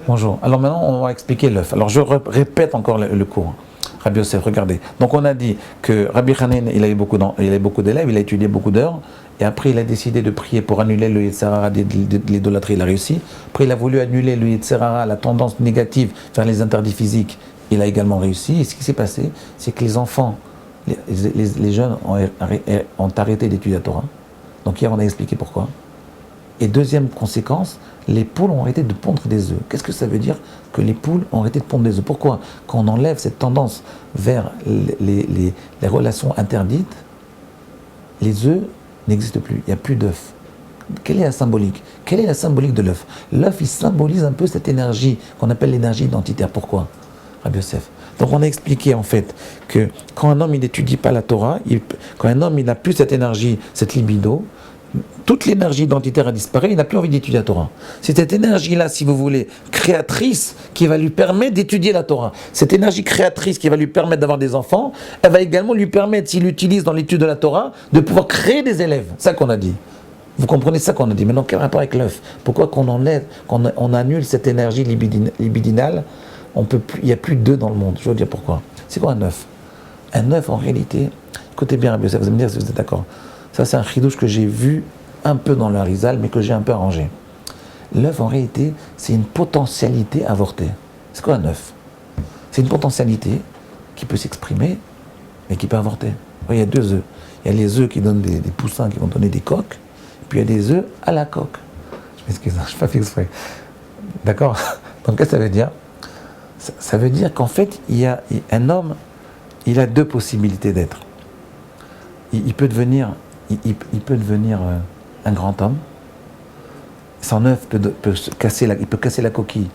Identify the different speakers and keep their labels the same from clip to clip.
Speaker 1: Bonjour. Alors maintenant, on va expliquer l'œuf. Alors je répète encore le cours. Rabbi Yosef, regardez. Donc on a dit que Rabbi Hanan, il avait beaucoup d'élèves, il a étudié beaucoup d'heures, et après il a décidé de prier pour annuler le Yetzer Hara de l'idolâtrie, il a réussi. Après il a voulu annuler le Yetzer Hara, la tendance négative vers les interdits physiques, il a également réussi. Et ce qui s'est passé, c'est que les enfants, les jeunes ont arrêté d'étudier la Torah. Donc hier on a expliqué pourquoi. Et deuxième conséquence, les poules ont arrêté de pondre des œufs. Qu'est-ce que ça veut dire que les poules ont arrêté de pondre des œufs? Pourquoi? Quand on enlève cette tendance vers les relations interdites, les œufs n'existent plus, il n'y a plus d'œufs. Quelle est la symbolique? Quelle est la symbolique de l'œuf? L'œuf, il symbolise un peu cette énergie qu'on appelle l'énergie identitaire. Pourquoi, Rabbi Yosef? Donc on a expliqué en fait que quand un homme il n'étudie pas la Torah, quand un homme il n'a plus cette énergie, cette libido, toute l'énergie identitaire a disparu, il n'a plus envie d'étudier la Torah. C'est cette énergie-là, si vous voulez, créatrice, qui va lui permettre d'étudier la Torah. Cette énergie créatrice qui va lui permettre d'avoir des enfants, elle va également lui permettre, s'il l'utilise dans l'étude de la Torah, de pouvoir créer des élèves. C'est ça qu'on a dit. Vous comprenez ça qu'on a dit. Maintenant, quel rapport avec l'œuf? Pourquoi qu'on enlève, qu'on annule cette énergie libidinale? Il n'y a plus d'œufs dans le monde. Je vais vous dire pourquoi. C'est quoi un œuf? Un œuf, en réalité, écoutez bien, Rabbi Yosef, vous allez me dire si vous êtes d'accord. Ça, c'est un chidouche que j'ai vu un peu dans le Harizal, mais que j'ai un peu arrangé. L'œuf, en réalité, c'est une potentialité avortée. C'est quoi un œuf? C'est une potentialité qui peut s'exprimer, mais qui peut avorter. Il y a deux œufs. Il y a les œufs qui donnent des poussins, qui vont donner des coques, et puis il y a des œufs à la coque. Je m'excuse, je ne suis pas fait exprès. D'accord? Donc, qu'est-ce que ça veut dire? Ça veut dire qu'en fait, un homme, il a deux possibilités d'être. Il peut devenir un grand homme. Son œuf peut casser la coquille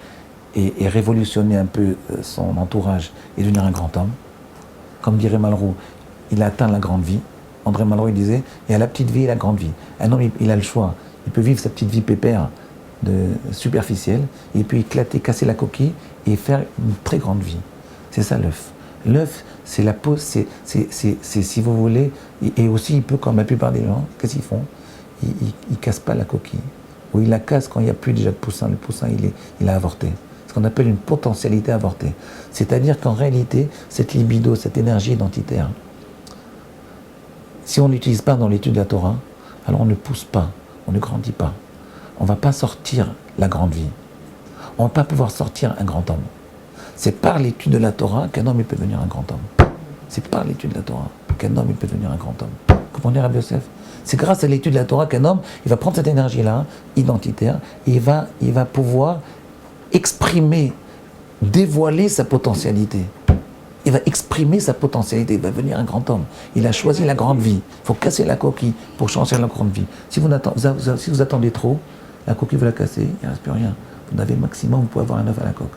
Speaker 1: et révolutionner un peu son entourage et devenir un grand homme. Comme dirait Malraux, il a atteint la grande vie. André Malraux, il disait, il y a la petite vie et la grande vie. Un homme, il a le choix. Il peut vivre sa petite vie pépère, superficielle, et il peut éclater, casser la coquille et faire une très grande vie. C'est ça l'œuf. L'œuf, c'est la peau, c'est si vous voulez, et aussi il peut, comme la plupart des gens, qu'est-ce qu'ils font? Ils ne cassent pas la coquille. Ou ils la cassent quand il n'y a plus déjà de poussin. Le poussin, il a avorté. Ce qu'on appelle une potentialité avortée. C'est-à-dire qu'en réalité, cette libido, cette énergie identitaire, si on ne l'utilise pas dans l'étude de la Torah, alors on ne pousse pas, on ne grandit pas. On ne va pas sortir la grande vie. On ne va pas pouvoir sortir un grand homme. C'est par l'étude de la Torah qu'un homme il peut devenir un grand homme. C'est par l'étude de la Torah qu'un homme il peut devenir un grand homme. Vous comprenez, Rabbi Yosef? C'est grâce à l'étude de la Torah qu'un homme il va prendre cette énergie-là, identitaire, et il va pouvoir exprimer, dévoiler sa potentialité. Il va exprimer sa potentialité, il va devenir un grand homme. Il a choisi la grande vie. Il faut casser la coquille pour changer la grande vie. Si vous attendez trop, la coquille vous la casser, il ne reste plus rien. Vous avez le maximum, vous pouvez avoir un œuf à la coque.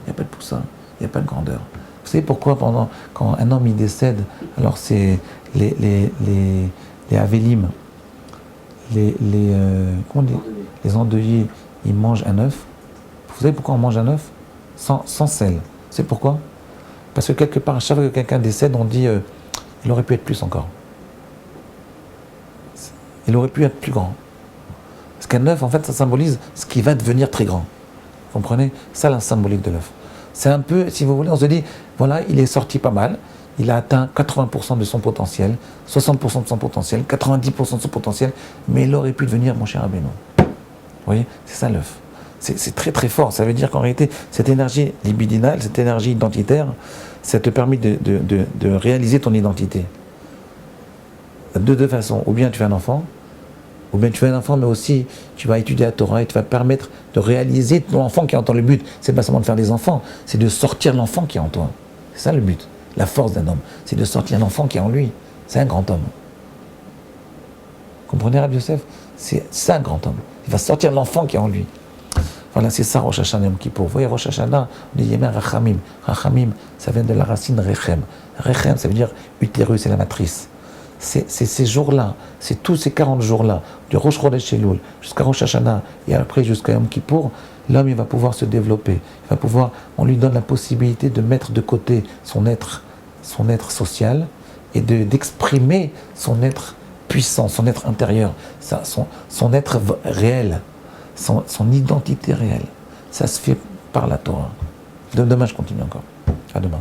Speaker 1: Il n'y a pas de poussin, il n'y a pas de grandeur. Vous savez pourquoi quand un homme il décède, alors c'est les Avelim, comment on dit, les endeuillés, ils mangent un œuf. Vous savez pourquoi on mange un œuf? Sans sel. Vous savez pourquoi? Parce que quelque part, à chaque fois que quelqu'un décède, on dit il aurait pu être plus encore. Il aurait pu être plus grand. Parce qu'un œuf, en fait, ça symbolise ce qui va devenir très grand. Vous comprenez? Ça, la symbolique de l'œuf. C'est un peu, si vous voulez, on se dit, voilà, il est sorti pas mal, il a atteint 80% de son potentiel, 60% de son potentiel, 90% de son potentiel, mais il aurait pu devenir mon cher Abénon. Vous voyez? C'est ça l'œuf. C'est très très fort. Ça veut dire qu'en réalité, cette énergie libidinale, cette énergie identitaire, ça te permet de réaliser ton identité. De deux façons. Ou bien tu fais un enfant, mais aussi tu vas étudier la Torah et tu vas permettre de réaliser ton enfant qui est en toi. Le but, c'est pas seulement de faire des enfants, c'est de sortir l'enfant qui est en toi. C'est ça le but. La force d'un homme, c'est de sortir l'enfant qui est en lui. C'est un grand homme. Vous comprenez, Rabbi Yosef? C'est ça un grand homme. Il va sortir l'enfant qui est en lui. Voilà, c'est ça Rosh Hashanah Yom Kippour. Vous voyez, Rosh Hashanah, on dit Yemei Rachamim. Rachamim, ça vient de la racine Rechem. Rechem, ça veut dire utérus, c'est la matrice. C'est ces jours-là, c'est tous ces 40 jours-là, du Rosh Chodesh Elul jusqu'à Rosh Hashanah et après jusqu'à Yom Kippour, l'homme il va pouvoir se développer. On lui donne la possibilité de mettre de côté son être social et d'exprimer son être puissant, son être intérieur, son être réel. Son identité réelle. Ça se fait par la Torah. Demain, je continue encore. À demain.